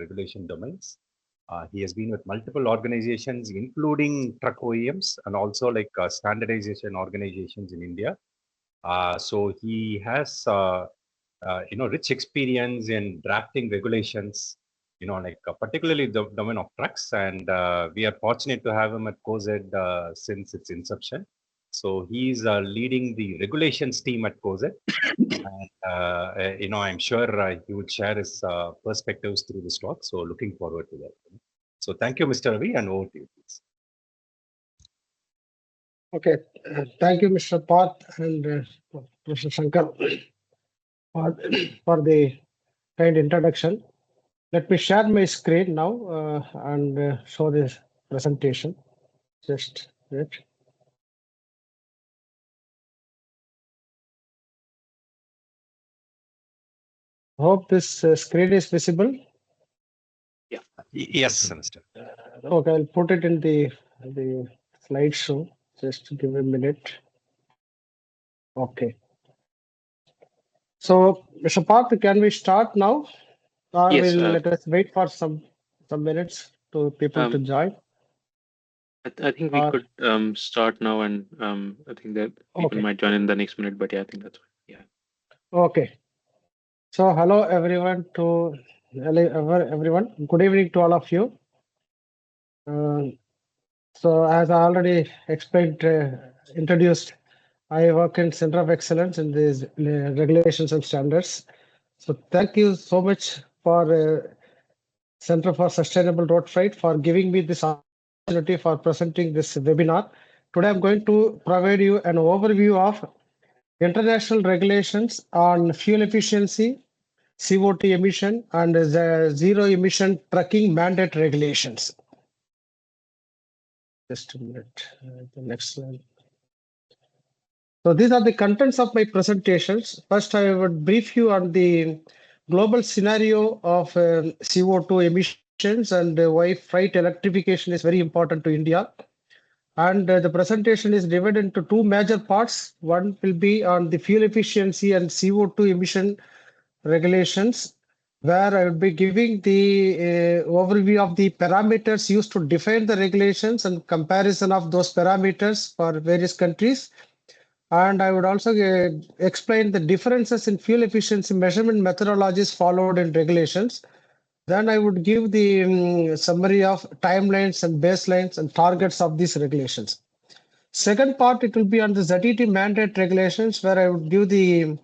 regulation domains. He has been with multiple organizations, including truck OEMs and also like standardization organizations in India. So he has, rich experience in drafting regulations, particularly the domain of trucks. And we are fortunate to have him at CoEZET since its inception. So he's leading the regulations team at CoEZET. And, I'm sure he would share his perspectives through this talk. So looking forward to that. So thank you, Mr. Ravi, and over to you, please. Okay, thank you, Mr. Parth and Mr. Shankar for the kind introduction. Let me share my screen now and show this presentation. Just wait. Hope this screen is visible. Yeah. Yes, Mr. Okay, I'll put it in the slideshow. Just give a minute. Okay. So, Mr. Parth, can we start now? Or Yes, let us wait for some minutes to people to join? I think we could start now, and I think that people might join in the next minute. But yeah, I think that's fine. Yeah. Okay. So, hello everyone. Everyone. Good evening to all of you. So, as I already explained, introduced, I work in Center of Excellence in these regulations and standards. So, thank you so much for Center for Sustainable Road Freight for giving me this opportunity for presenting this webinar. Today, I'm going to provide you an overview of international regulations on fuel efficiency, CO2 emission, and the zero emission trucking mandate regulations. Just a minute. The next slide. So these are the contents of my presentations. First, I would brief you on the global scenario of CO2 emissions and why freight electrification is very important to India. And the presentation is divided into two major parts. One will be on the fuel efficiency and CO2 emission regulations, where I will be giving the overview of the parameters used to define the regulations and comparison of those parameters for various countries. And I would also explain the differences in fuel efficiency measurement methodologies followed in regulations. Then I would give the summary of timelines and baselines and targets of these regulations. Second part, it will be on the ZET mandate regulations, where I would give the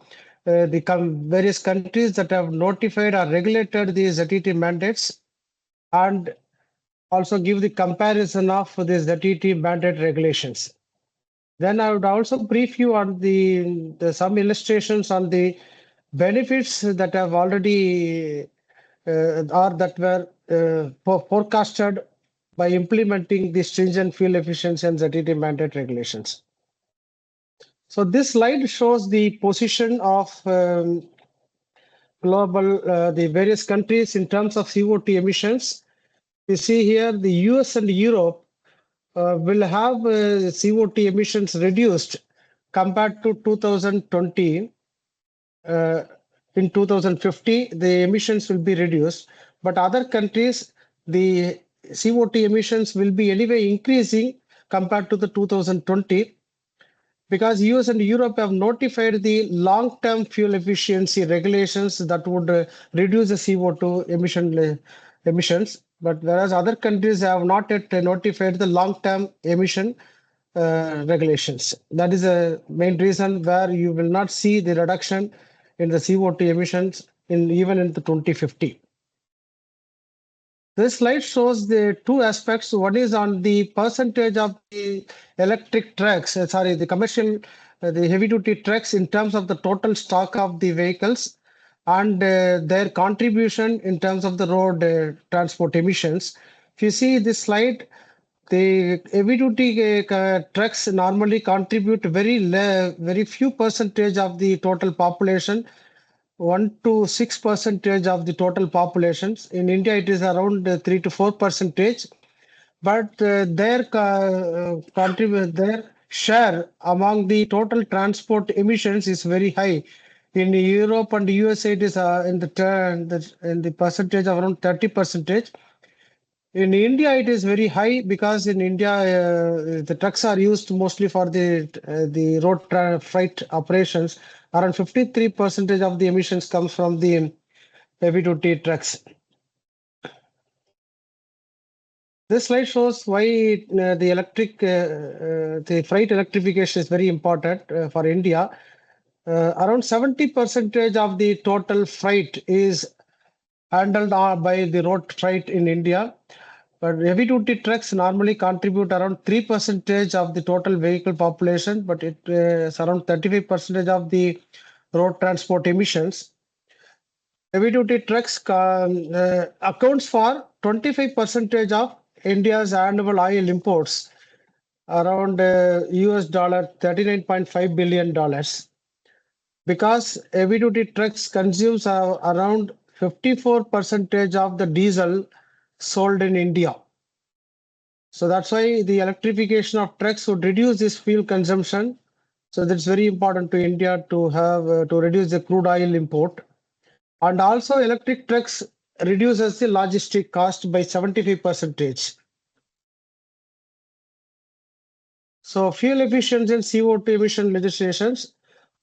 various countries that have notified or regulated the ZET mandates, and also give the comparison of the ZET mandate regulations. Then I would also brief you on the some illustrations on the benefits that have already or that were forecasted by implementing the stringent fuel efficiency and ZET mandate regulations. So this slide shows the position of global the various countries in terms of CO2 emissions. You see here the US and Europe will have CO2 emissions reduced compared to 2020. In 2050, the emissions will be reduced, but other countries, the CO2 emissions will be anyway increasing compared to the 2020, because US and Europe have notified the long-term fuel efficiency regulations that would reduce the CO2 emissions. But whereas other countries have not yet notified the long-term emission regulations. That is the main reason where you will not see the reduction in the CO2 emissions even in the 2050. This slide shows the two aspects. One is on the percentage of the electric trucks, the commercial, the heavy-duty trucks in terms of the total stock of the vehicles, and their contribution in terms of the road transport emissions. If you see this slide, the heavy-duty trucks normally contribute very few percentage of the total population, 1 to 6% of the total populations. In India, it is around 3 to 4%, but their share among the total transport emissions is very high. In Europe and USA, it is in the percentage of around 30%. In India, it is very high because in India, the trucks are used mostly for the road freight operations. Around 53% of the emissions comes from the heavy-duty trucks. This slide shows why the freight electrification is very important for India. Around 70% of the total freight is handled by the road freight in India. But heavy-duty trucks normally contribute around 3% of the total vehicle population, but it is around 35% of the road transport emissions. Heavy-duty trucks accounts for 25% of India's annual oil imports, around US dollar $39.5 billion. Because heavy-duty trucks consumes around 54% of the diesel sold in India. So that's why the electrification of trucks would reduce this fuel consumption. So that's very important to India to have to reduce the crude oil import. And also electric trucks reduces the logistic cost by 75%. So fuel efficiency and CO2 emission legislations.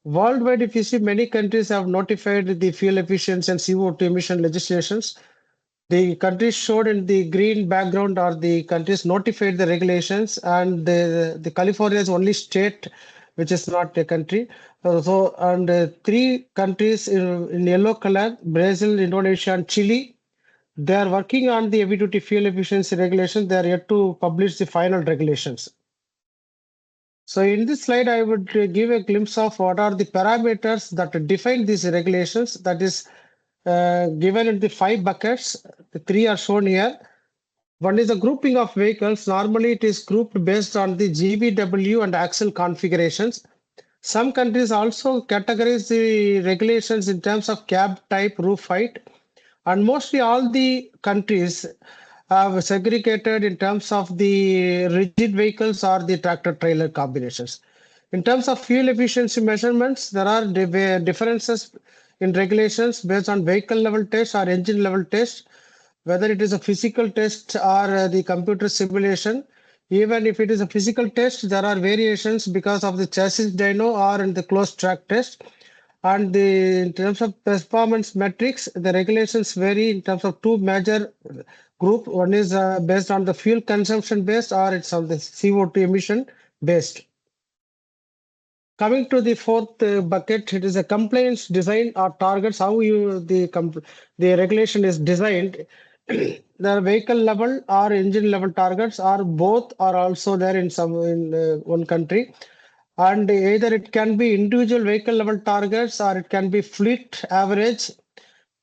Worldwide, if you see, many countries have notified the fuel efficiency and CO2 emission legislations. The countries showed in the green background are the countries notified the regulations, and the California is only state which is not a country. Three countries in yellow color, Brazil, Indonesia, and Chile, they are working on the heavy-duty fuel efficiency regulations. They are yet to publish the final regulations. So in this slide, I would give a glimpse of what are the parameters that define these regulations. That is given in the 5 buckets. The 3 are shown here. One is the grouping of vehicles. Normally, it is grouped based on the GVW and axle configurations. Some countries also categorize the regulations in terms of cab type, roof height, and mostly all the countries have segregated in terms of the rigid vehicles or the tractor-trailer combinations. In terms of fuel efficiency measurements, there are differences in regulations based on vehicle level test or engine level test, whether it is a physical test or the computer simulation. Even if it is a physical test, there are variations because of the chassis dyno or in the closed track test. And in terms of performance metrics, the regulations vary in terms of 2 major group. One is based on the fuel consumption based, or it's on the CO2 emission based. Coming to the 4th bucket, it is a compliance design or targets. How the regulation is designed. The vehicle level or engine level targets are both are also there in one country. And either it can be individual vehicle level targets or it can be fleet average.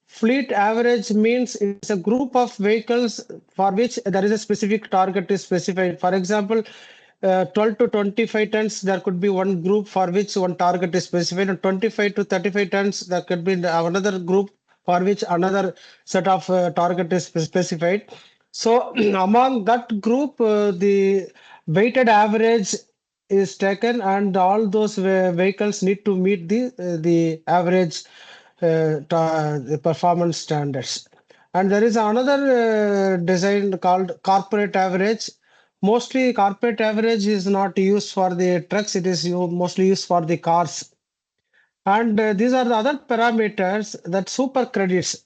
Fleet average means it's a group of vehicles for which there is a specific target is specified. For example, 12 to 25 tons, there could be one group for which one target is specified, and 25 to 35 tons, there could be another group for which another set of target is specified. So among that group, the weighted average is taken, and all those vehicles need to meet the average the performance standards. And there is another design called corporate average. Mostly corporate average is not used for the trucks, it is mostly used for the cars. And these are the other parameters that super credits.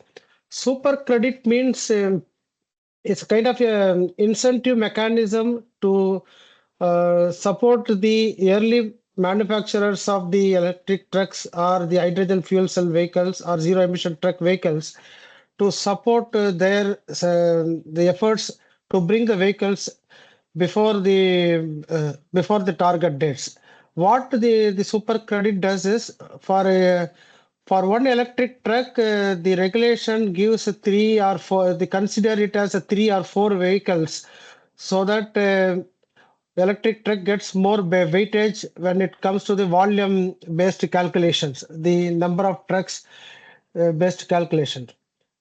Super credit means it's kind of an incentive mechanism to support the early manufacturers of the electric trucks or the hydrogen fuel cell vehicles or zero emission truck vehicles to support the efforts to bring the vehicles before the target dates. What the super credit does is for one electric truck, the regulation gives 3 or 4. They consider it as 3 or 4 vehicles, so that electric truck gets more weightage when it comes to the volume based calculations, the number of trucks based calculation.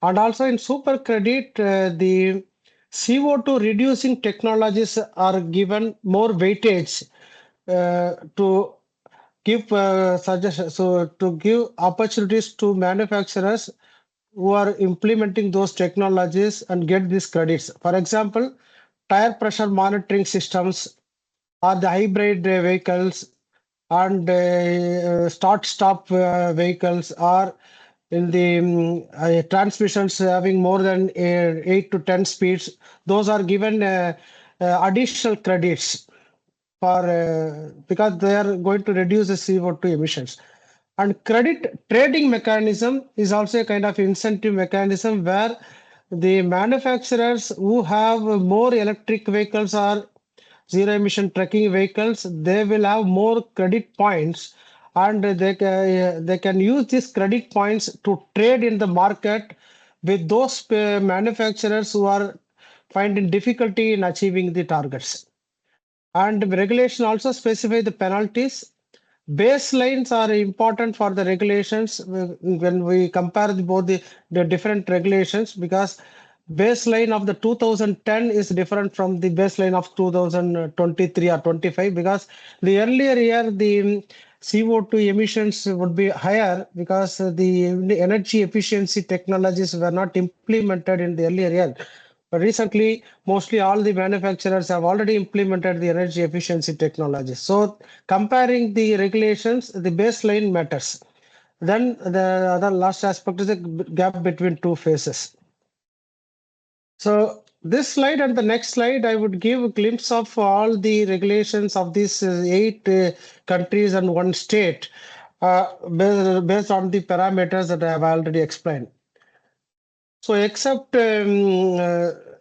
And also in super credit, the CO2 reducing technologies are given more weightage to give suggestions, so to give opportunities to manufacturers who are implementing those technologies and get these credits. For example, tire pressure monitoring systems or the hybrid vehicles and start-stop vehicles or in the transmissions having more than 8 to 10 speeds. Those are given additional credits for because they are going to reduce the CO2 emissions. And credit trading mechanism is also a kind of incentive mechanism where the manufacturers who have more electric vehicles or zero emission trucking vehicles, they will have more credit points and they can use these credit points to trade in the market with those manufacturers who are finding difficulty in achieving the targets. And regulation also specify the penalties. Baselines are important for the regulations when we compare both the different regulations, because baseline of the 2010 is different from the baseline of 2023 or 25, because the earlier year the CO2 emissions would be higher because the energy efficiency technologies were not implemented in the earlier year. But recently, mostly all the manufacturers have already implemented the energy efficiency technology. So comparing the regulations, the baseline matters. Then the other last aspect is the gap between two phases. So this slide and the next slide, I would give a glimpse of all the regulations of these 8 countries and 1 state based on the parameters that I have already explained. So except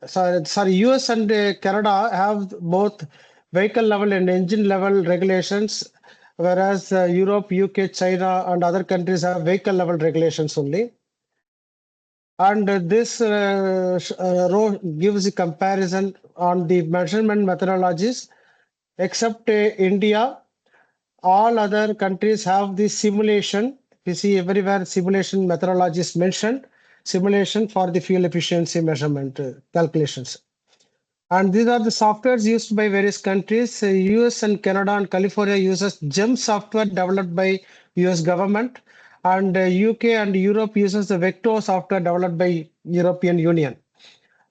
sorry, US and Canada have both vehicle level and engine level regulations, whereas Europe, UK, China, and other countries have vehicle level regulations only. And this row gives a comparison on the measurement methodologies. Except India, all other countries have the simulation. We see everywhere simulation methodology is mentioned. Simulation for the fuel efficiency measurement calculations. And these are the softwares used by various countries. US and Canada and California uses GEM software developed by US government. And UK and Europe uses the Vector software developed by European Union.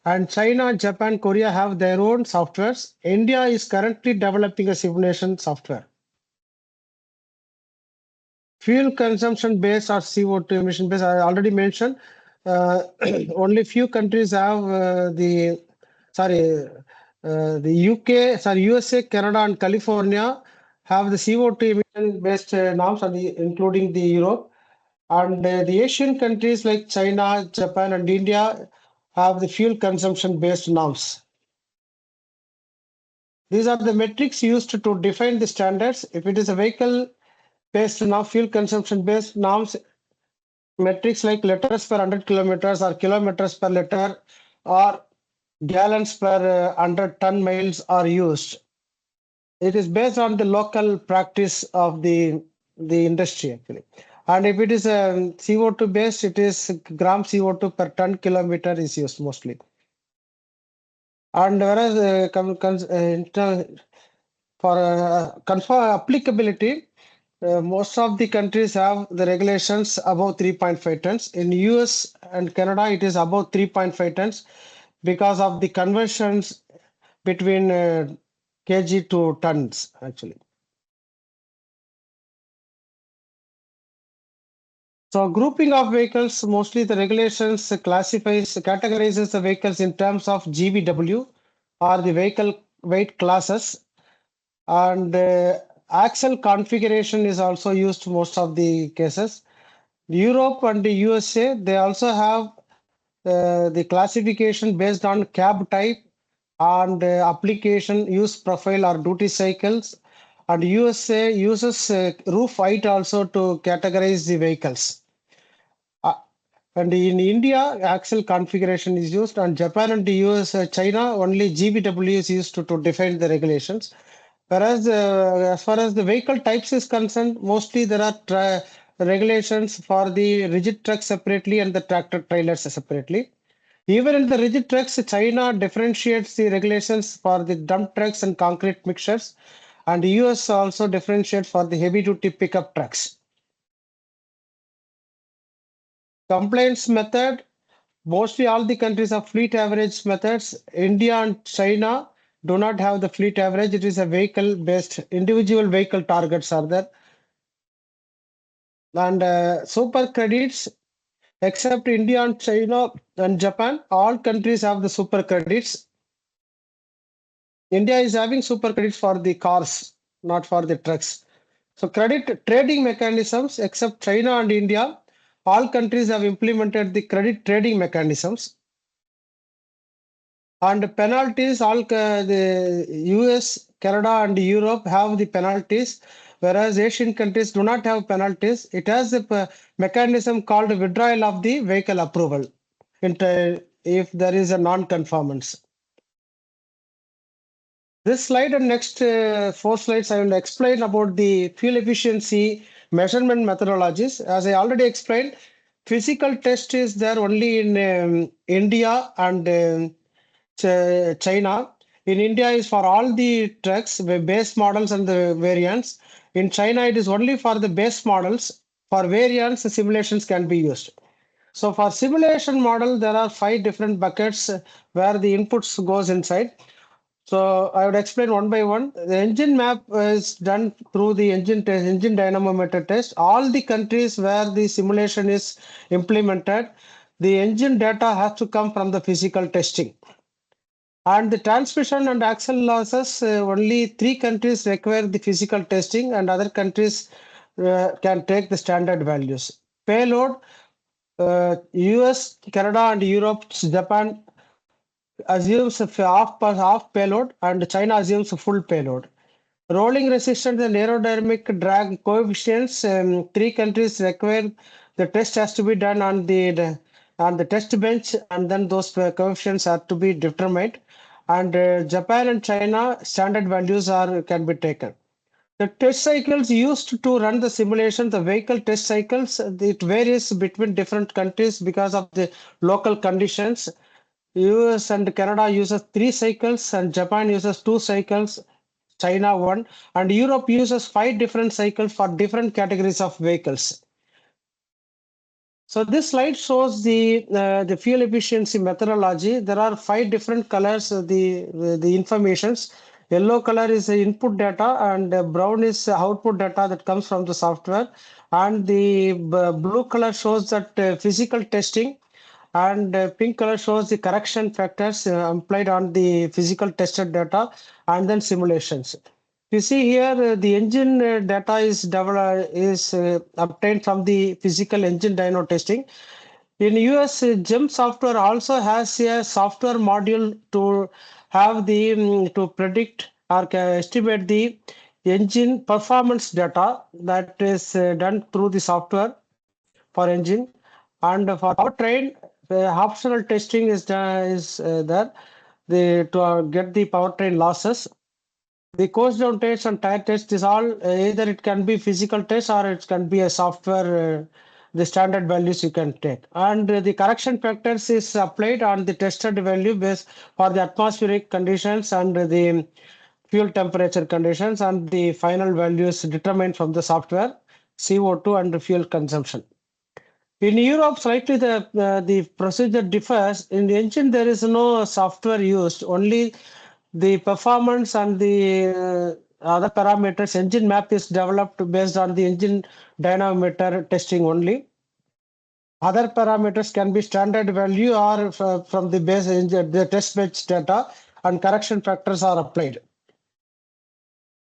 And China, Japan, Korea have their own softwares. India is currently developing a simulation software. Fuel consumption based or CO2 emission based, I already mentioned, only few countries have the USA, Canada, and California have the CO2 emission based norms, including the Europe. And the Asian countries like China, Japan, and India have the fuel consumption based norms. These are the metrics used to define the standards. If it is a vehicle based now fuel consumption based norms, metrics like liters per 100 kilometers or kilometers per liter or gallons per 100 ton miles are used. It is based on the local practice of the industry actually. And if it is a CO2 based, it is gram CO2 per ton kilometer is used mostly. And whereas for applicability, most of the countries have the regulations above 3.5 tons. In US and Canada, it is above 3.5 tons because of the conversions between kg to tons, actually. So grouping of vehicles, mostly the regulations categorizes the vehicles in terms of GVW or the vehicle weight classes. And axle configuration is also used most of the cases. Europe and the USA, they also have the classification based on cab type and application use profile or duty cycles. And USA uses roof height also to categorize the vehicles. And in India, axle configuration is used, and Japan and the US, China, only GVW is used to define the regulations. Whereas as far as the vehicle types is concerned, mostly there are regulations for the rigid trucks separately and the tractor trailers separately. Even in the rigid trucks, China differentiates the regulations for the dump trucks and concrete mixtures. and the US also differentiate for the heavy-duty pickup trucks. Compliance method, mostly all the countries have fleet average methods. India and China do not have the fleet average. It is a vehicle-based, individual vehicle targets are there. And super credits, except India and China and Japan, all countries have the super credits. India is having super credits for the cars, not for the trucks. So credit trading mechanisms, except China and India, all countries have implemented the credit trading mechanisms. And penalties, the US, Canada, and Europe have the penalties, whereas Asian countries do not have penalties. It has a mechanism called withdrawal of the vehicle approval if there is a non-conformance. This slide and next 4 slides, I will explain about the fuel efficiency measurement methodologies. As I already explained, physical test is there only in India and China. In India is for all the trucks, the base models and the variants. In China, it is only for the base models. For variants, the simulations can be used. So for simulation model, there are 5 different buckets where the inputs goes inside. So I would explain one by one. The engine map is done through the engine dynamometer test. All the countries where the simulation is implemented, the engine data has to come from the physical testing. And the transmission and axle losses, only 3 countries require the physical testing and other countries can take the standard values. Payload, US, Canada and Europe, Japan assumes half payload and China assumes full payload. Rolling resistance and aerodynamic drag coefficients, 3 countries require the test has to be done on the test bench, and then those coefficients are to be determined. And Japan and China standard values can be taken. The test cycles used to run the simulation, the vehicle test cycles, it varies between different countries because of the local conditions. US and Canada uses 3 cycles and Japan uses 2 cycles, China 1, and Europe uses 5 different cycles for different categories of vehicles. So this slide shows the fuel efficiency methodology. There are 5 different colors, the informations. Yellow color is the input data and brown is output data that comes from the software. And the blue color shows that physical testing, and pink color shows the correction factors applied on the physical tested data and then simulations. You see here, the engine data is obtained from the physical engine dyno testing. In US, GEM software also has a software module to have to predict or estimate the engine performance data that is done through the software for engine. And for powertrain, the optional testing is there to get the powertrain losses. The course down test and tire test is all either it can be physical test or it can be a software, the standard values you can take. And the correction factors is applied on the tested value base for the atmospheric conditions and the fuel temperature conditions, and the final values determined from the software, CO2 and fuel consumption. In Europe, slightly the procedure differs. In the engine, there is no software used, only the performance and the other parameters. Engine map is developed based on the engine dynamometer testing only. Other parameters can be standard value or from the base engine, the test bench data, and correction factors are applied.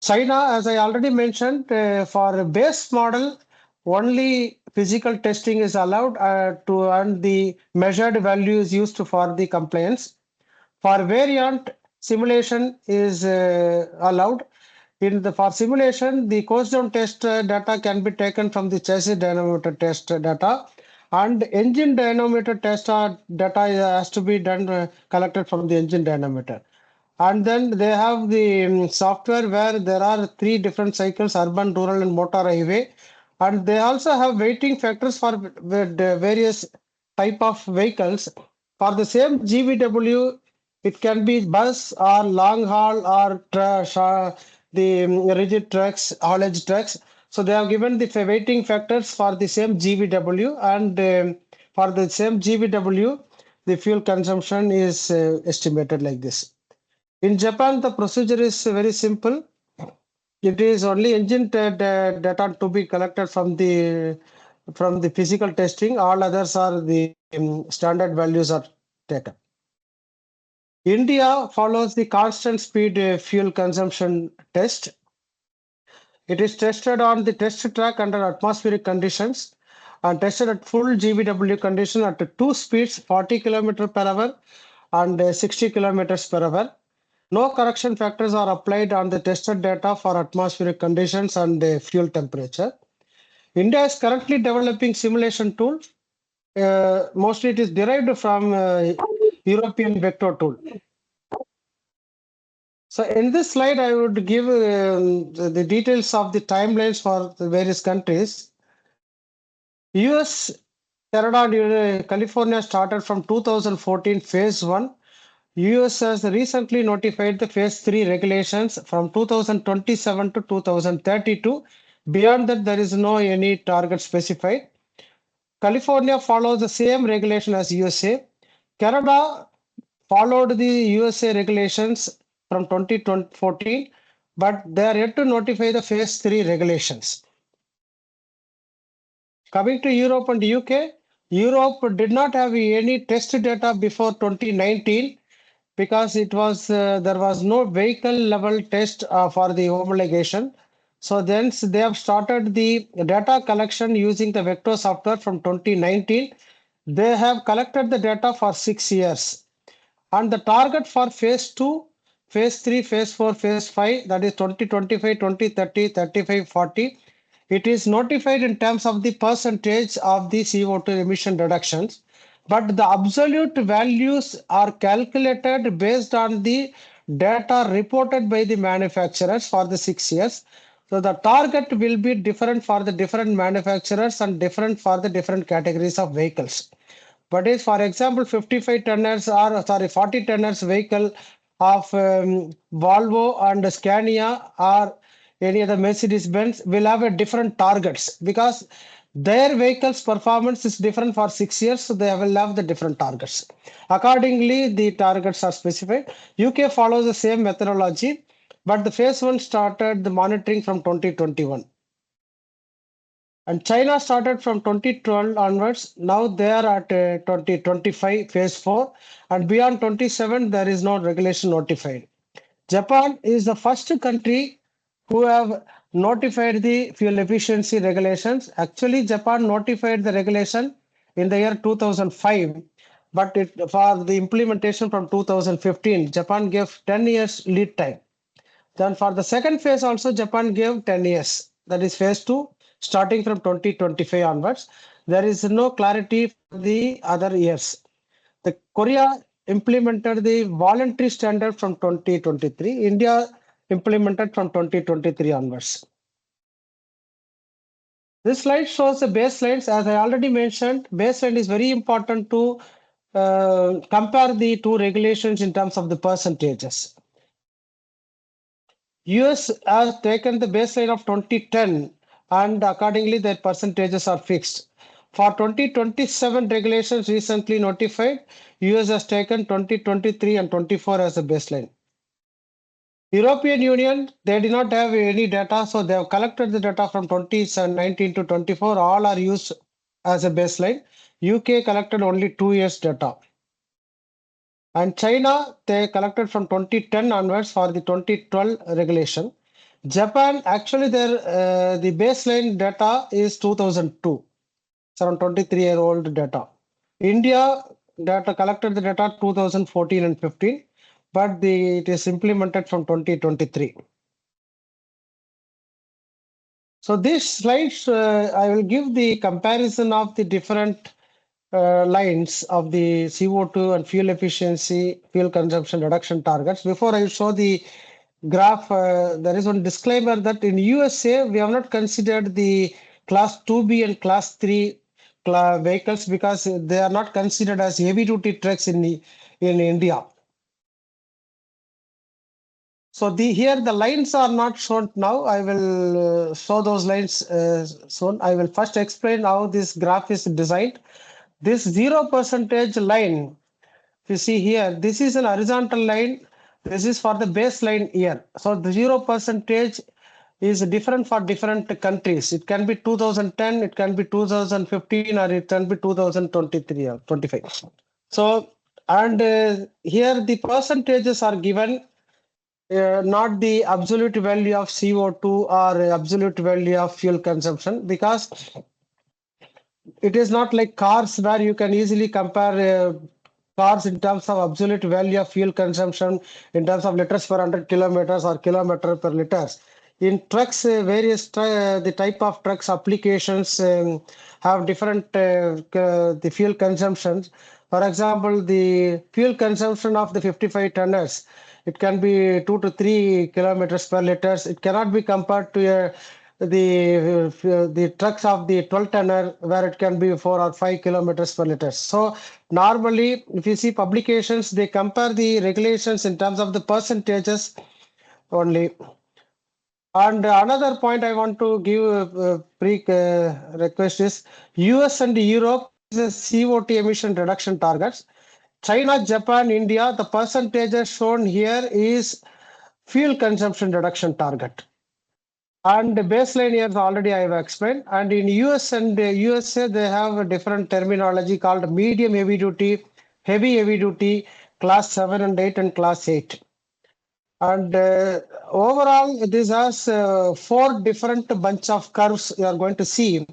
China, as I already mentioned, for a base model, only physical testing is allowed and the measured value is used for the compliance. For variant, simulation is allowed. For simulation, the course down test data can be taken from the chassis dynamometer test data, and engine dynamometer test data has to be collected from the engine dynamometer. And then they have the software where there are 3 different cycles: urban, rural, and motor highway. And they also have weighting factors for the various type of vehicles. For the same GVW, it can be bus or long haul or the rigid trucks, haulage trucks. So they have given the weighting factors for the same GVW, and for the same GVW, the fuel consumption is estimated like this. In Japan, the procedure is very simple. It is only engine data to be collected from the physical testing. All others are the standard values are taken. India follows the constant speed fuel consumption test. It is tested on the test track under atmospheric conditions and tested at full GVW condition at two speeds, 40 km per hour and 60 kilometers per hour. No correction factors are applied on the tested data for atmospheric conditions and fuel temperature. India is currently developing simulation tool. Mostly it is derived from European vector tool. So in this slide, I would give the details of the timelines for the various countries. US, Canada, California started from 2014 phase 1. US has recently notified the phase 3 regulations from 2027 to 2032. Beyond that, there is no any target specified. California follows the same regulation as USA. Canada followed the USA regulations from 2014, but they are yet to notify the phase 3 regulations. Coming to Europe and UK, Europe did not have any test data before 2019 because it was there was no vehicle level test for the homologation. So then they have started the data collection using the vector software from 2019. They have collected the data for 6 years. And the target for phase 2, phase 3, phase 4, phase 5, that is 2025, 2030, 35, 40. It is notified in terms of the percentage of the CO2 emission reductions, but the absolute values are calculated based on the data reported by the manufacturers for the 6 years. So the target will be different for the different manufacturers and different for the different categories of vehicles. But if, for example, 55 tonners or 40 tonners vehicle of Volvo and Scania or any other Mercedes-Benz will have a different targets because their vehicles performance is different for 6 years, so they will have the different targets. Accordingly, the targets are specified. UK follows the same methodology, but the phase 1 started the monitoring from 2021. And China started from 2012 onwards. Now they are at 2025 phase 4, and beyond 27 there is no regulation notified. Japan is the first country who have notified the fuel efficiency regulations. Actually, Japan notified the regulation in the year 2005, but for the implementation from 2015, Japan gave 10 years lead time. Then for the second phase also, Japan gave 10 years. That is phase 2, starting from 2025 onwards. There is no clarity for the other years. The Korea implemented the voluntary standard from 2023. India implemented from 2023 onwards. This slide shows the baselines. As I already mentioned, baseline is very important to compare the two regulations in terms of the percentages. US has taken the baseline of 2010 and accordingly their percentages are fixed. For 2027 regulations recently notified, US has taken 2023 and 24 as a baseline. European Union, they did not have any data, so they have collected the data from 2019 to 24. All are used as a baseline. UK collected only 2 years data. And China, they collected from 2010 onwards for the 2012 regulation. Japan, actually, their the baseline data is 2002. It's around 23-year-old data. India data collected the data 2014 and 15, but it is implemented from 2023. So these slides, I will give the comparison of the different lines of the CO2 and fuel efficiency, fuel consumption reduction targets. Before I show the graph, there is one disclaimer that in USA, we have not considered the class 2B and class 3 vehicles because they are not considered as heavy duty trucks in India. So here the lines are not shown now. I will show those lines soon. I will first explain how this graph is designed. This 0% line, if you see here, this is an horizontal line. This is for the baseline year. So the 0% is different for different countries. It can be 2010, it can be 2015, or it can be 2023 or 25. So, and here the percentages are given, not the absolute value of CO2 or absolute value of fuel consumption, because it is not like cars where you can easily compare cars in terms of absolute value of fuel consumption in terms of liters per 100 kilometers or kilometer per liters. In trucks, the type of trucks applications have different the fuel consumptions. For example, the fuel consumption of the 55 tonners, it can be 2 to 3 kilometers per liters. It cannot be compared to the trucks of the 12 tonner where it can be 4 or 5 kilometers per liter. So normally, if you see publications, they compare the regulations in terms of the percentages only. And another point I want to give a request is US and Europe is a CO2 emission reduction targets. China, Japan, India, the percentages shown here is fuel consumption reduction target. And the baseline years already I have explained. And in US and USA, they have a different terminology called medium heavy duty, heavy duty, class 7 and 8 and class 8. And overall, this has 4 different bunch of curves you are going to see.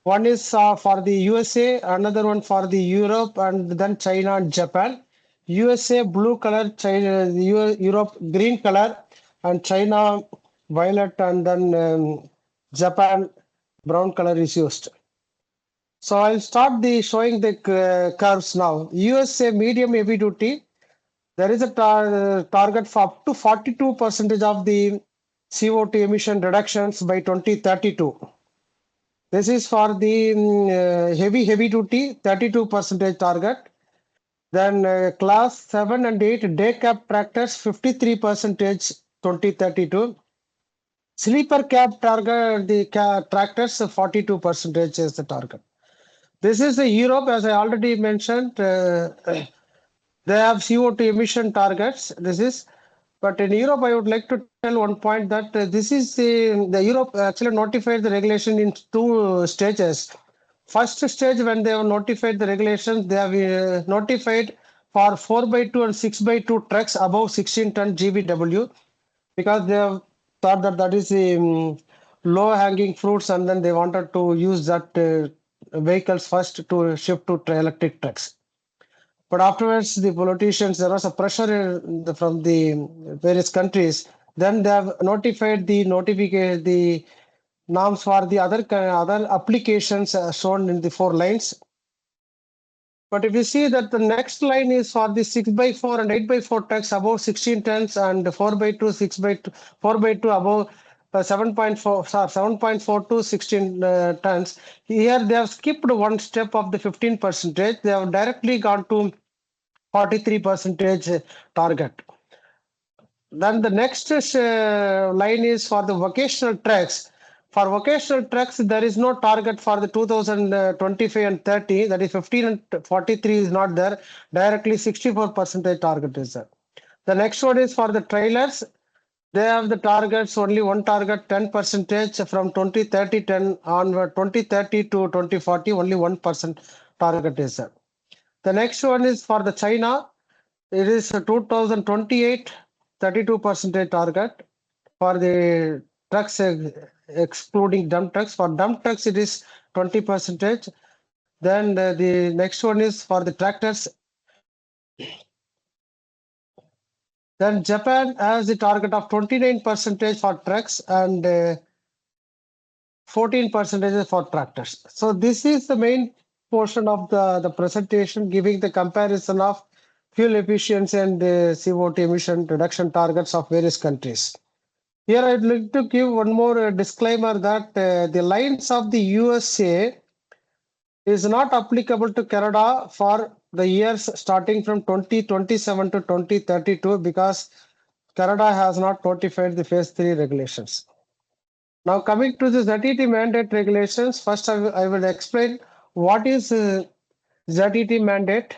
One is for the USA, another one for the Europe, and then China and Japan. USA blue color, China, Europe green color, and China violet, and then Japan brown color is used. So I'll start the showing the curves now. USA medium heavy duty, there is a target for up to 42% of the CO2 emission reductions by 2032. This is for the heavy duty, 32% target. Then class 7 and 8 day cab tractors, 53% 2032. Sleeper cab target, the tractors, 42% is the target. This is the Europe, as I already mentioned. They have CO2 emission targets. But in Europe, I would like to tell one point that this is the Europe actually notified the regulation in 2 stages. First stage, when they have notified the regulations, they have notified for 4x2 and 6x2 trucks above 16 ton GVW, because they have thought that that is low hanging fruits, and then they wanted to use that vehicles first to shift to electric trucks. But afterwards, the politicians, there was a pressure from the various countries. Then they have notified the norms for the other applications shown in the 4 lines. But if you see that the next line is for the 6x4 and 8x4 trucks above 16 tons, and 4x2, 6x2, 4x2 above 7.4 to 16 tons. Here they have skipped one step of the 15%. They have directly gone to 43% target. Then the next line is for the vocational trucks. For vocational trucks, there is no target for the 2025 and 30. That is 15 and 43 is not there. Directly 64% target is there. The next one is for the trailers. They have the targets, only one target, 10% from 2030 10 onward, 2030 to 2040, only 1% target is there. The next one is for the China. It is 2028, 32% target for the trucks, excluding dump trucks. For dump trucks, it is 20%. Then the next one is for the tractors. Then Japan has the target of 29% for trucks and 14% for tractors. So this is the main portion of the presentation, giving the comparison of fuel efficiency and CO2 emission reduction targets of various countries. Here I'd like to give one more disclaimer that the lines of the USA is not applicable to Canada for the years starting from 2027 to 2032, because Canada has not notified the phase 3 regulations. Now coming to the ZET mandate regulations, first I will explain what is ZET mandate.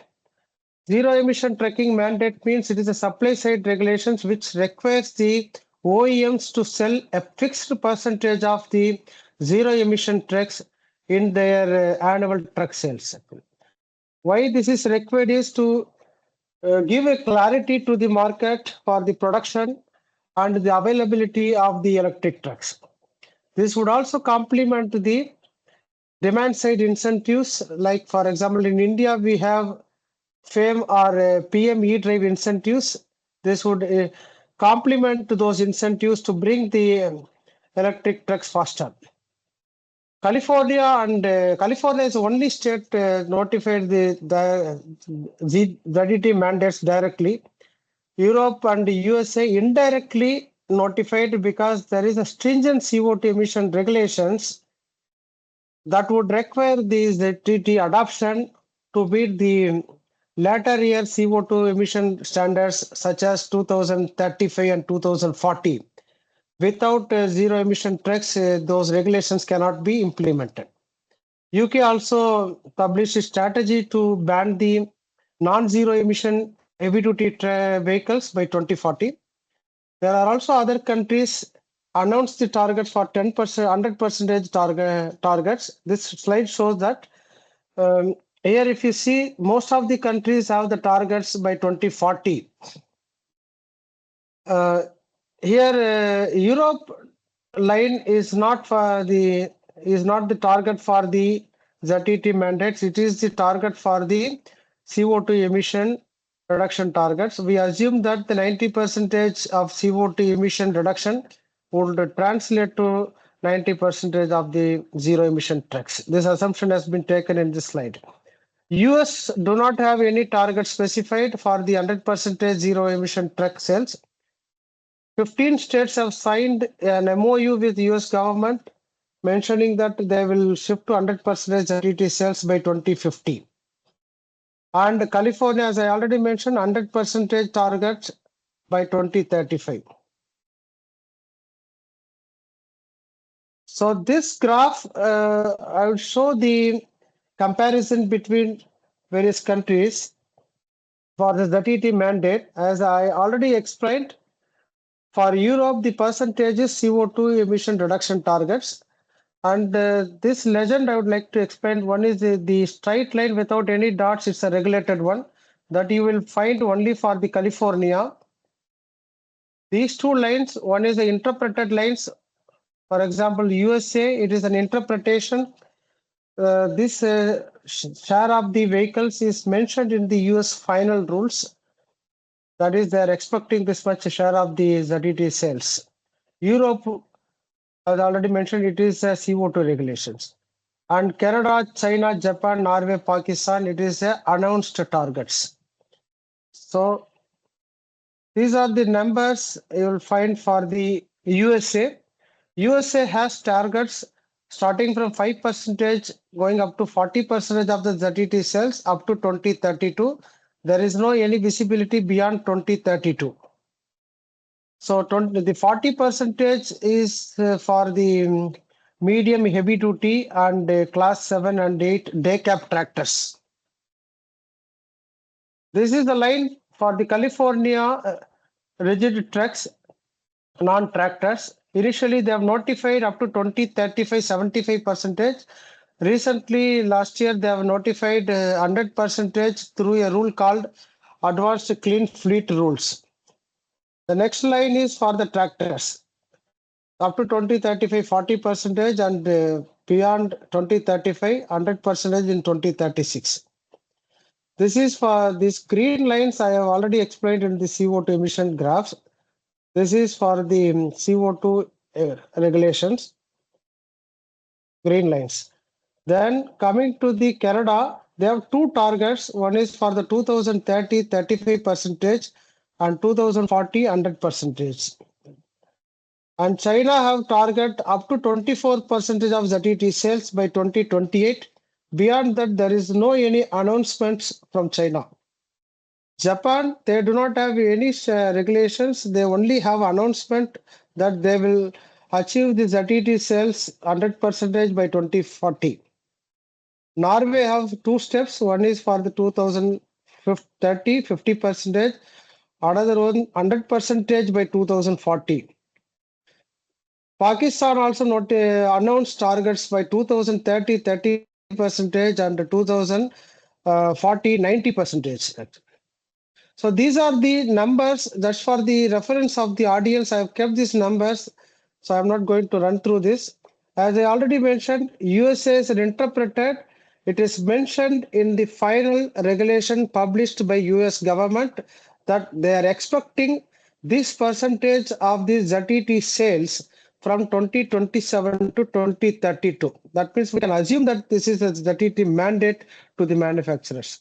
Zero emission trucking mandate means it is a supply side regulations which requires the OEMs to sell a fixed percentage of the zero emission trucks in their annual truck sales. Why this is required is to give a clarity to the market for the production and the availability of the electric trucks. This would also complement the demand side incentives. Like for example, in India, we have FAME or PM e-drive incentives. This would complement to those incentives to bring the electric trucks faster. California is the only state notified the ZET mandates directly. Europe and the USA indirectly notified because there is a stringent CO2 emission regulations that would require the ZET adoption to meet the later year CO2 emission standards such as 2035 and 2040. Without zero emission trucks, those regulations cannot be implemented. UK also published a strategy to ban the non-zero emission heavy-duty vehicles by 2040. There are also other countries announced the targets for 10%, 100% targets. This slide shows that here, if you see, most of the countries have the targets by 2040. Europe line is not the target for the ZET mandates. It is the target for the CO2 emission reduction targets. We assume that the 90% of CO2 emission reduction would translate to 90% of the zero emission trucks. This assumption has been taken in this slide. US do not have any target specified for the 100% zero emission truck sales. 15 states have signed an MOU with US government mentioning that they will shift to 100% ZET sales by 2050. And California, as I already mentioned, 100% target by 2035. So this graph, I will show the comparison between various countries for the ZET mandate. As I already explained, for Europe, the percentage is CO2 emission reduction targets. And this legend I would like to explain. One is the straight line without any dots. It's a regulated one that you will find only for the California. These two lines, one is the interpreted lines. For example, USA, it is an interpretation. This share of the vehicles is mentioned in the US final rules. That is, they are expecting this much share of the ZET sales. Europe, as already mentioned, it is CO2 regulations. And Canada, China, Japan, Norway, Pakistan, it is announced targets. So these are the numbers you will find for the USA. USA has targets starting from 5% going up to 40% of the ZET sales up to 2032. There is no any visibility beyond 2032. So the 40% is for the medium heavy duty and class 7 and 8 day cab tractors. This is the line for the California rigid trucks, non-tractors. Initially, they have notified up to 2035, 75%. Recently, last year, they have notified 100% through a rule called Advanced Clean Fleet Rules. The next line is for the tractors. Up to 2035, 40% and beyond 2035, 100% in 2036. This is for these green lines I have already explained in the CO2 emission graphs. This is for the CO2 regulations, green lines. Then coming to the Canada, they have two targets. One is for the 2030, 35% and 2040, 100%. And China have target up to 24% of ZET sales by 2028. Beyond that, there is no any announcements from China. Japan, they do not have any regulations. They only have announcement that they will achieve the ZET cells 100% by 2040. Norway have two steps. One is for the 2030, 50%. Another one 100% by 2040. Pakistan also not announced targets by 2030, 30% and 2040, 90%. So these are the numbers. That's for the reference of the audience. I have kept these numbers, so I'm not going to run through this. As I already mentioned, USA is interpreted. It is mentioned in the final regulation published by US government that they are expecting this percentage of the ZET sales from 2027 to 2032. That means we can assume that this is a ZET mandate to the manufacturers.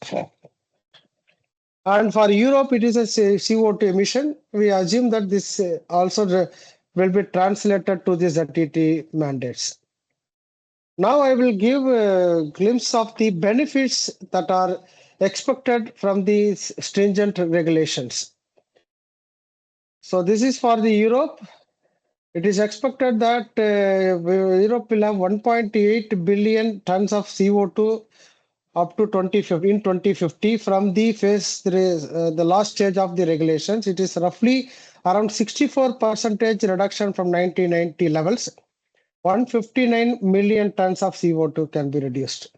And for Europe, it is a CO2 emission. We assume that this also will be translated to the ZET mandates. Now I will give a glimpse of the benefits that are expected from these stringent regulations. So this is for the Europe. It is expected that Europe will have 1.8 billion tons of CO2 up to 2050 from the phase 3, the last stage of the regulations. It is roughly around 64% reduction from 1990 levels. 159 million tons of CO2 can be reduced,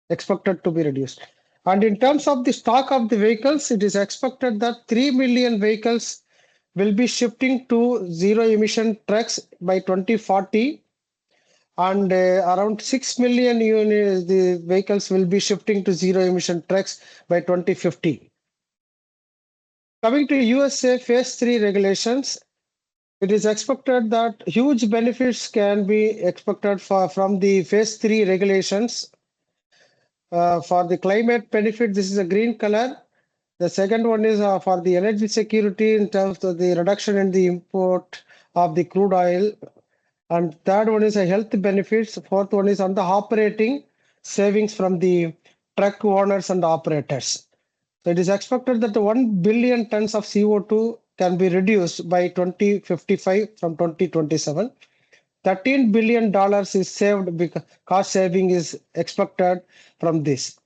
expected to be reduced. And in terms of the stock of the vehicles, it is expected that 3 million vehicles will be shifting to zero emission trucks by 2040. And around 6 million units, the vehicles will be shifting to zero emission trucks by 2050. Coming to USA phase 3 regulations, it is expected that huge benefits can be expected from the phase 3 regulations. For the climate benefit, this is a green color. The second one is for the energy security in terms of the reduction in the import of the crude oil. And third one is a health benefits. Fourth one is on the operating savings from the truck owners and operators. So it is expected that 1 billion tons of CO2 can be reduced by 2055 from 2027. $13 billion is saved because cost saving is expected from this.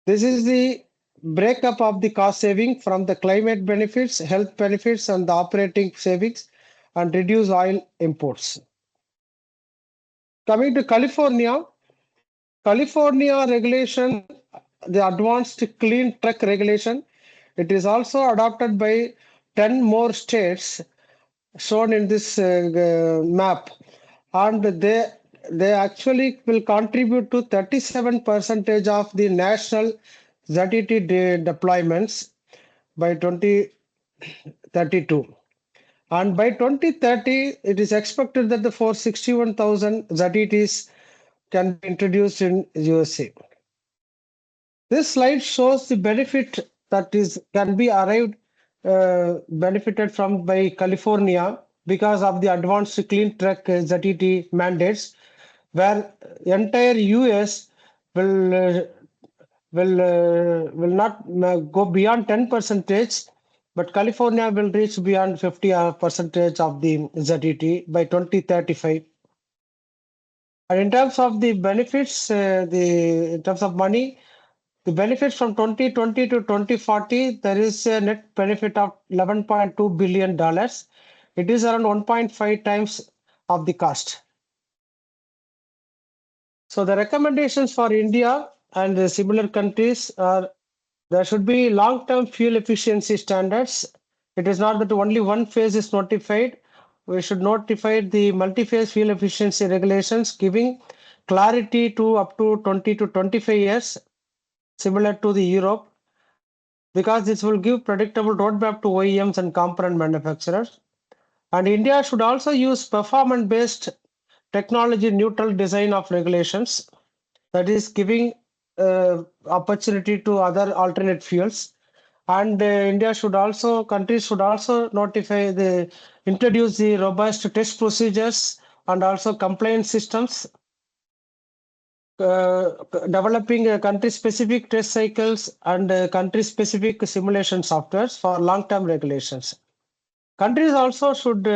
This is the breakup of the cost saving from the climate benefits, health benefits, and the operating savings and reduce oil imports. Coming to California regulation, the advanced clean truck regulation, it is also adopted by 10 more states shown in this map. And they actually will contribute to 37% of the national ZET deployments by 2032. And by 2030, it is expected that the 461,000 ZETs can be introduced in USA. This slide shows the benefit that can be benefited from by California because of the advanced clean truck ZET mandates, where entire US will not go beyond 10%, but California will reach beyond 50% of the ZET by 2035. And in terms of the benefits, in terms of money, the benefits from 2020 to 2040, there is a net benefit of $11.2 billion. It is around 1.5 times of the cost. So the recommendations for India and the similar countries are there should be long-term fuel efficiency standards. It is not that only one phase is notified. We should notify the multi-phase fuel efficiency regulations, giving clarity to up to 20 to 25 years, similar to the Europe, because this will give predictable roadmap to OEMs and component manufacturers. And India should also use performance-based technology neutral design of regulations, that is giving opportunity to other alternate fuels. And countries should also introduce the robust test procedures and also compliance systems. developing country-specific test cycles and country-specific simulation softwares for long-term regulations. Countries also should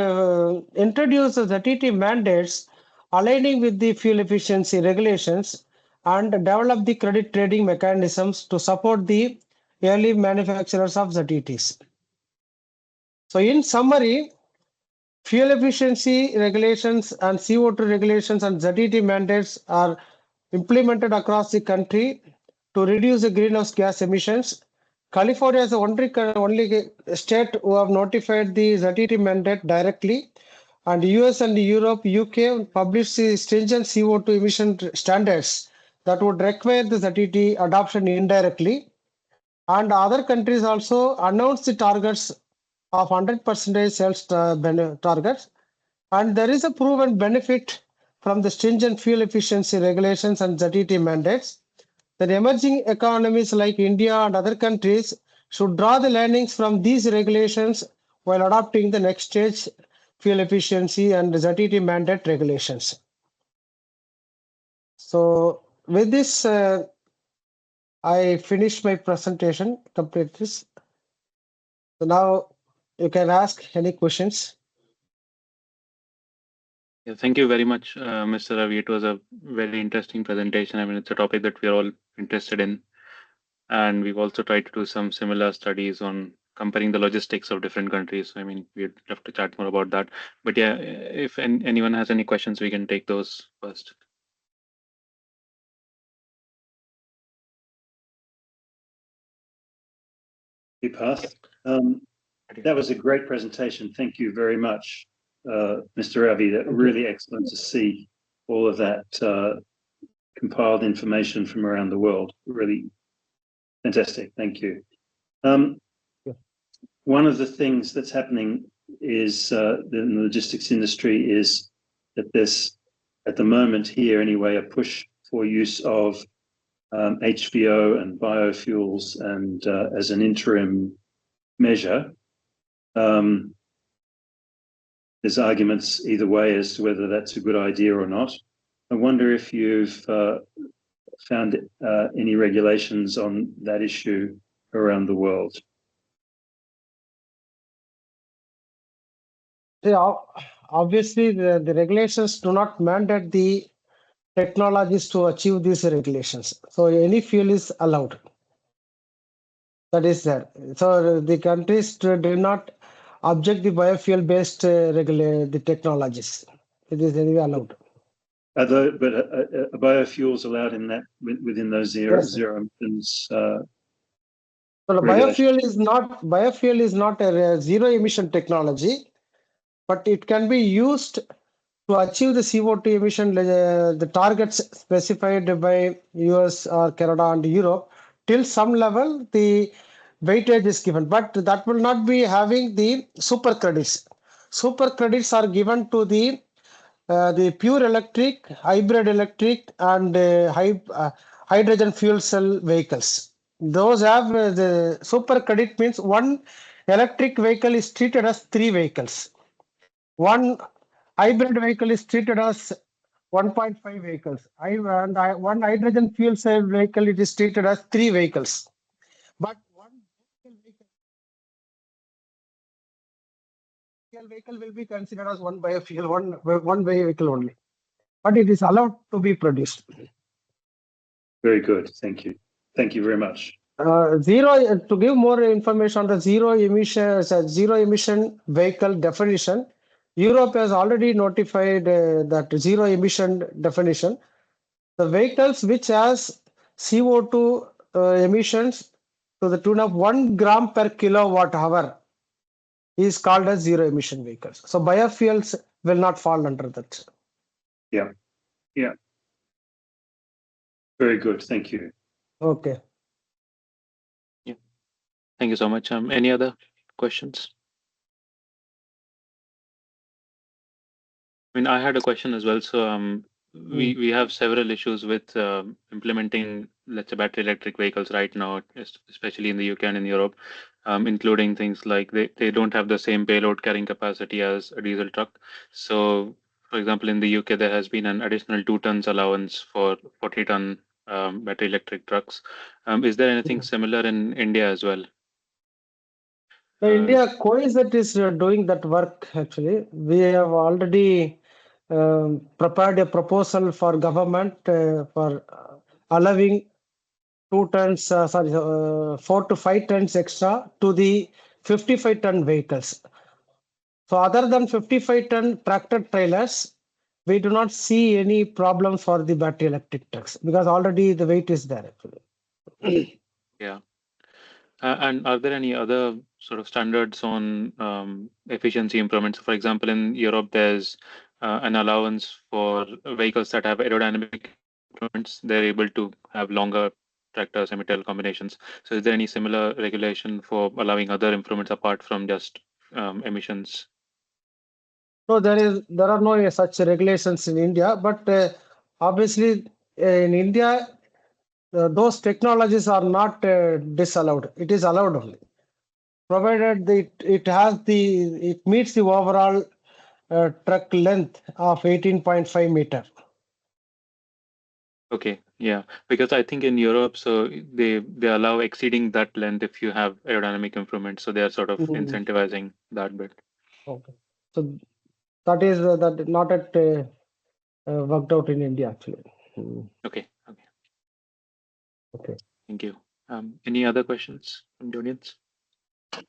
introduce the ZTT mandates aligning with the fuel efficiency regulations and develop the credit trading mechanisms to support the early manufacturers of ZTTs. So in summary, fuel efficiency regulations and CO2 regulations and ZTT mandates are implemented across the country to reduce the greenhouse gas emissions. California is the only state who have notified the ZTT mandate directly, and US and Europe, UK published the stringent CO2 emission standards that would require the ZTT adoption indirectly. And other countries also announced the targets of 100% sales targets. And there is a proven benefit from the stringent fuel efficiency regulations and ZTT mandates. The emerging economies like India and other countries should draw the learnings from these regulations while adopting the next stage fuel efficiency and ZTT mandate regulations. So with this, I finished my presentation, complete this. So now you can ask any questions. Yeah, thank you very much, Mr. Ravi. It was a very interesting presentation. I mean, it's a topic that we are all interested in. And we've also tried to do some similar studies on comparing the logistics of different countries. I mean, we'd love to chat more about that. But yeah, if anyone has any questions, we can take those first. Path. That was a great presentation. Thank you very much, Mr. Ravi. That really excellent to see all of that compiled information from around the world. Really fantastic. Thank you. One of the things that's happening is in the logistics industry is that there's, at the moment here anyway, a push for use of HVO and biofuels, and as an interim measure. There's arguments either way as to whether that's a good idea or not. I wonder if you've found any regulations on that issue around the world. Yeah, obviously, the regulations do not mandate the technologies to achieve these regulations. So any fuel is allowed. That is there. So the countries do not object the biofuel-based the technologies. It is anyway allowed. But biofuels allowed in that within those zero emissions. So biofuel is not a zero emission technology, but it can be used to achieve the CO2 emission, the targets specified by US or Canada and Europe. Till some level, the weightage is given, but that will not be having the super credits. Super credits are given to the pure electric, hybrid electric, and hydrogen fuel cell vehicles. Those have the super credit means one electric vehicle is treated as 3 vehicles. One hybrid vehicle is treated as 1.5 vehicles. One hydrogen fuel cell vehicle, it is treated as 3 vehicles. But one vehicle will be considered as one biofuel, one vehicle only. But it is allowed to be produced. Very good. Thank you. Thank you very much. To give more information on the zero emission vehicle definition, Europe has already notified that zero emission definition. The vehicles which has CO2 emissions to the tune of 1 gram per kilowatt hour is called as zero emission vehicles. So biofuels will not fall under that. Yeah. Yeah. Very good. Thank you. Okay. Yeah. Thank you so much. Any other questions? I mean, I had a question as well. So we have several issues with implementing, let's say, battery electric vehicles right now, especially in the UK and in Europe, including things like they don't have the same payload carrying capacity as a diesel truck. So for example, in the UK, there has been an additional 2 tons allowance for 40-ton battery electric trucks. Is there anything similar in India as well? India CoEZET is doing that work actually. We have already prepared a proposal for government for allowing 4 to 5 tons extra to the 55-ton vehicles. So other than 55-ton tractor trailers, we do not see any problem for the battery electric trucks because already the weight is there actually. Yeah. And are there any other sort of standards on efficiency improvements? For example, in Europe, there's an allowance for vehicles that have aerodynamic improvements. They're able to have longer tractor semi-tail combinations. So is there any similar regulation for allowing other improvements apart from just emissions? No, there are no such regulations in India, but obviously in India, those technologies are not disallowed. It is allowed only, provided it meets the overall truck length of 18.5 meter. Okay, yeah, because I think in Europe, so they allow exceeding that length if you have aerodynamic improvements. So they are sort of incentivizing that bit. Okay, so that is that not at worked out in India actually. Okay, okay, Okay. thank you. Any other questions from the audience?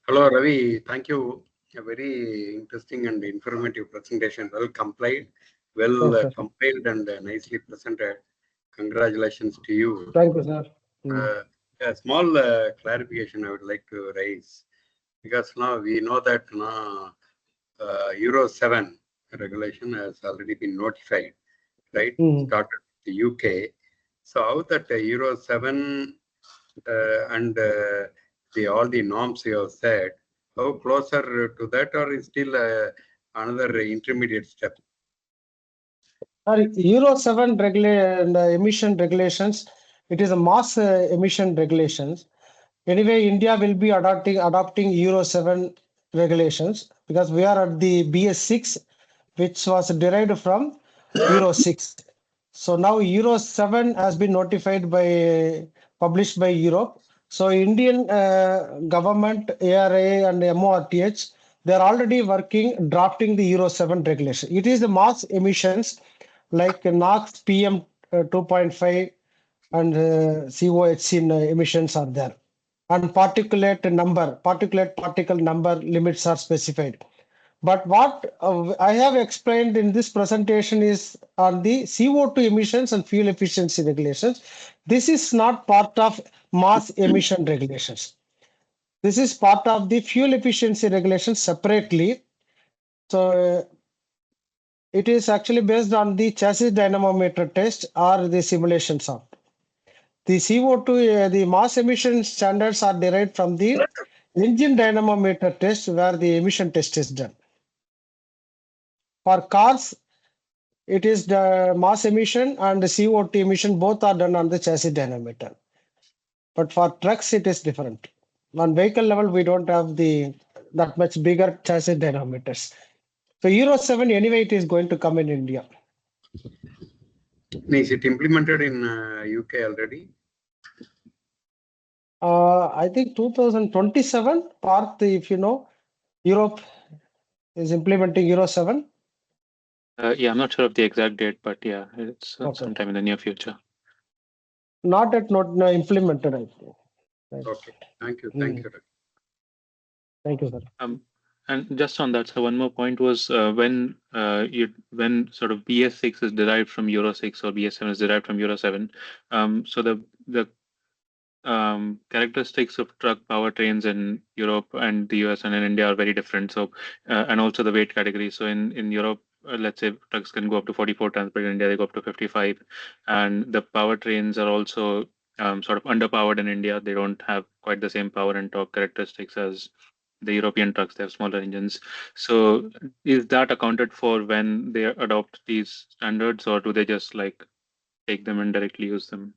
Hello, Ravi. Thank you. A very interesting and informative presentation. Well complied, well compiled, and nicely presented. Congratulations to you. Thank you, sir. A small clarification I would like to raise, because now we know that now Euro 7 regulation has already been notified, right? Started with the UK. So how that Euro 7 and all the norms you have said, how closer to that, or is still another intermediate step? Euro 7 emission regulations, it is a mass emission regulations. Anyway, India will be adopting Euro 7 regulations because we are at the BS6, which was derived from Euro 6. So now Euro 7 has been published by Europe. So Indian government, ARA and MORTH, they are already drafting the Euro 7 regulation. It is the mass emissions like NOx, PM 2.5 and CoEZET emissions are there. And particulate particle number limits are specified. But what I have explained in this presentation is on the CO2 emissions and fuel efficiency regulations. This is not part of mass emission regulations. This is part of the fuel efficiency regulations separately. So it is actually based on the chassis dynamometer test or the simulations of. The CO2, the mass emission standards are derived from the engine dynamometer test where the emission test is done. For cars, it is the mass emission and the CO2 emission, both are done on the chassis dynamometer. But for trucks, it is different. On vehicle level, we don't have that much bigger chassis dynamometers. So Euro 7, anyway, it is going to come in India. Is it implemented in UK already? I think 2027, if you know, Europe is implementing Euro 7. Yeah, I'm not sure of the exact date, but yeah, it's sometime in the near future. Not implemented, I think. Right. Okay, thank you. Thank you. Thank you, sir. And just on that, so one more point was when sort of BS6 is derived from Euro 6 or BS7 is derived from Euro 7, so the characteristics of truck powertrains in Europe and the US and in India are very different. So and also the weight category. So in Europe, let's say trucks can go up to 44 tons, but in India they go up to 55, and the powertrains are also sort of underpowered in India. They don't have quite the same power and torque characteristics as the European trucks. They have smaller engines. So is that accounted for when they adopt these standards, or do they just like take them and directly use them?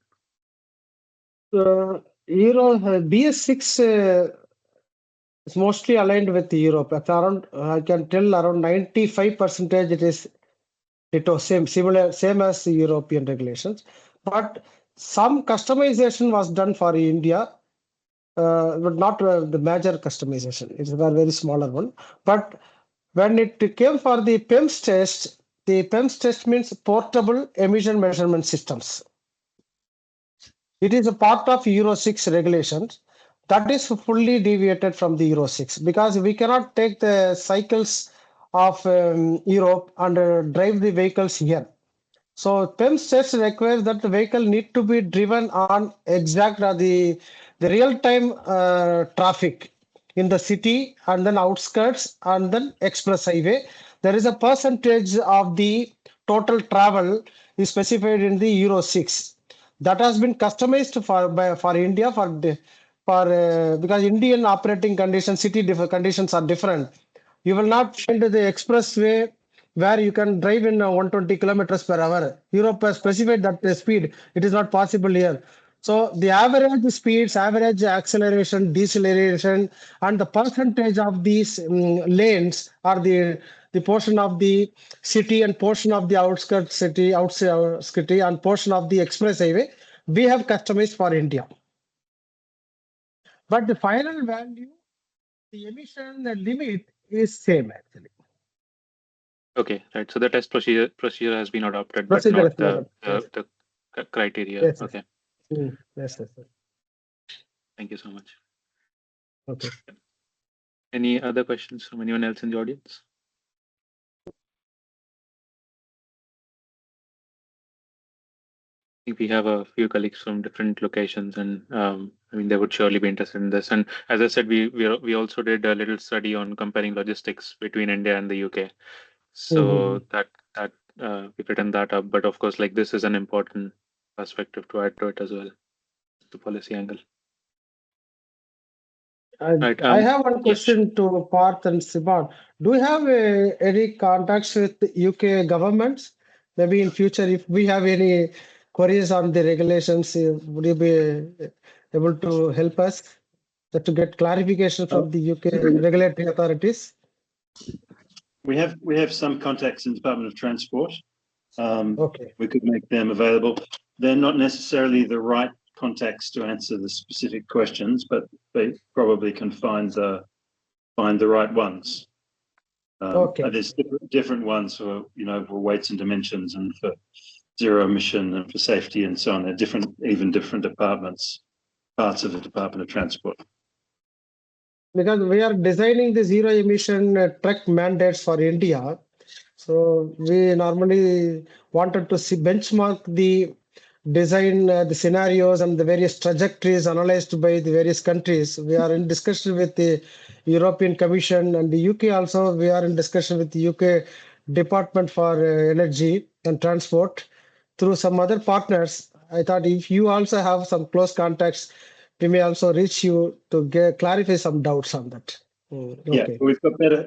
Euro BS6 is mostly aligned with Europe. At around, I can tell around 95% it is same as the European regulations. But some customization was done for India, but not the major customization. It's a very smaller one. But when it came for the PEMS test, the PEMS test means portable emission measurement systems. It is a part of Euro 6 regulations that is fully deviated from the Euro 6 because we cannot take the cycles of Europe and drive the vehicles here. So PEMS test requires that the vehicle need to be driven on exact the real-time traffic in the city and then outskirts and then express highway. There is a percentage of the total travel is specified in the Euro 6 that has been customized for India because Indian operating conditions, conditions are different. You will not find the expressway where you can drive in 120 kilometers per hour. Europe has specified that speed. It is not possible here. So the average speeds, average acceleration, deceleration, and the percentage of these lanes are the portion of the city and portion of the outskirts city, outside city, and portion of the express highway we have customized for India. But the final value, the emission limit is same actually. Okay, right. So the test procedure has been adopted, but not the criteria. Yes, okay. Yes. Thank you so much. Okay. Any other questions from anyone else in the audience? I think we have a few colleagues from different locations, and I mean, they would surely be interested in this. And as I said, we also did a little study on comparing logistics between India and the UK. So that we've written that up. But of course, like this is an important perspective to add to it as well, the policy angle. Right, I have one question to Parth and Siban. Do you have any contacts with UK governments? Maybe in future, if we have any queries on the regulations, would you be able to help us to get clarification from the UK regulatory authorities? We have some contacts in the Department of Transport. Okay. We could make them available. They're not necessarily the right contacts to answer the specific questions, but they probably can find the right ones. Okay. There's different ones for for weights and dimensions and for zero emission and for safety and so on. They're different departments, parts of the Department of Transport. Because we are designing the zero emission truck mandates for India. So we normally wanted to benchmark the design, the scenarios and the various trajectories analyzed by the various countries. We are in discussion with the European Commission and the UK also. We are in discussion with the UK Department for Energy and Transport through some other partners. I thought if you also have some close contacts, we may also reach you to clarify some doubts on that. Okay. Yeah, we've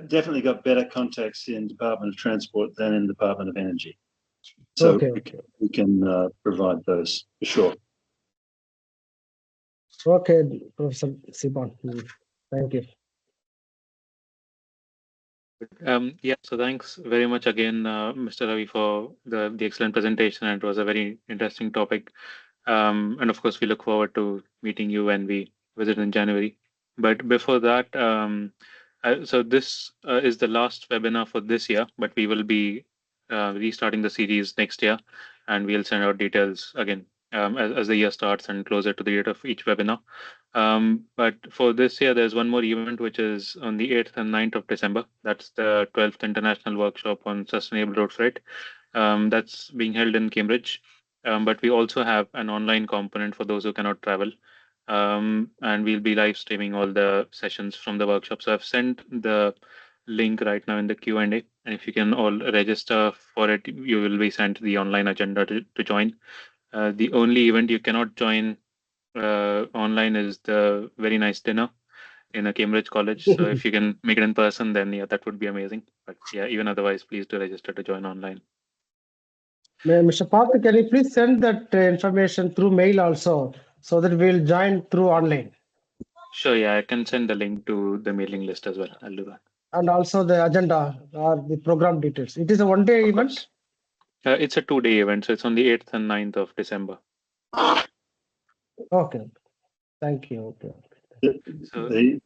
definitely got better contacts in Department of Transport than in Department of Energy. So we can provide those for sure. Okay, Professor Siban. Thank you. Yeah, so thanks very much again, Mr. Ravi, for the excellent presentation. And it was a very interesting topic. And of course, we look forward to meeting you when we visit in January. But before that, so this is the last webinar for this year, but we will be restarting the series next year, and we'll send out details again as the year starts and closer to the date of each webinar. But for this year, there's one more event, which is on the 8th and 9th of December. That's the 12th International Workshop on Sustainable Road Freight. That's being held in Cambridge. But we also have an online component for those who cannot travel. And we'll be live streaming all the sessions from the workshop. So I've sent the link right now in the Q&A. And if you can all register for it, you will be sent the online agenda to join. The only event you cannot join online is the very nice dinner in a Cambridge college. So if you can make it in person, then yeah, that would be amazing. But yeah, even otherwise, please do register to join online. Mr. Parth, can you please send that information through mail also, so that we'll join through online? Sure, yeah, I can send the link to the mailing list as well. I'll do that. And also the agenda or the program details. It is a one-day event? It's a 2-day event, so it's on the 8th and 9th of December. Okay. Thank you. Okay. So, The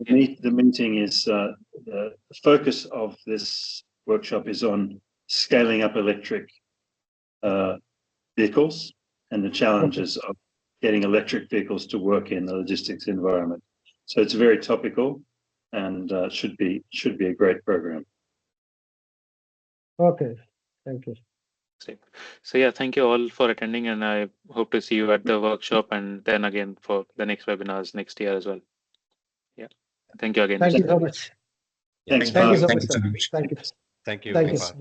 meeting is the focus of this workshop is on scaling up electric vehicles and the challenges of getting electric vehicles to work in the logistics environment. So it's very topical and should be a great program. Okay. Thank you. so yeah, thank you all for attending, and I hope to see you at the workshop and then again for the next webinars next year as well. Yeah. Thank you again. Thank you so much. Yeah, Thanks, Thank you Mark. so much, sir. Thank you. Thank you. Thank you. Mark.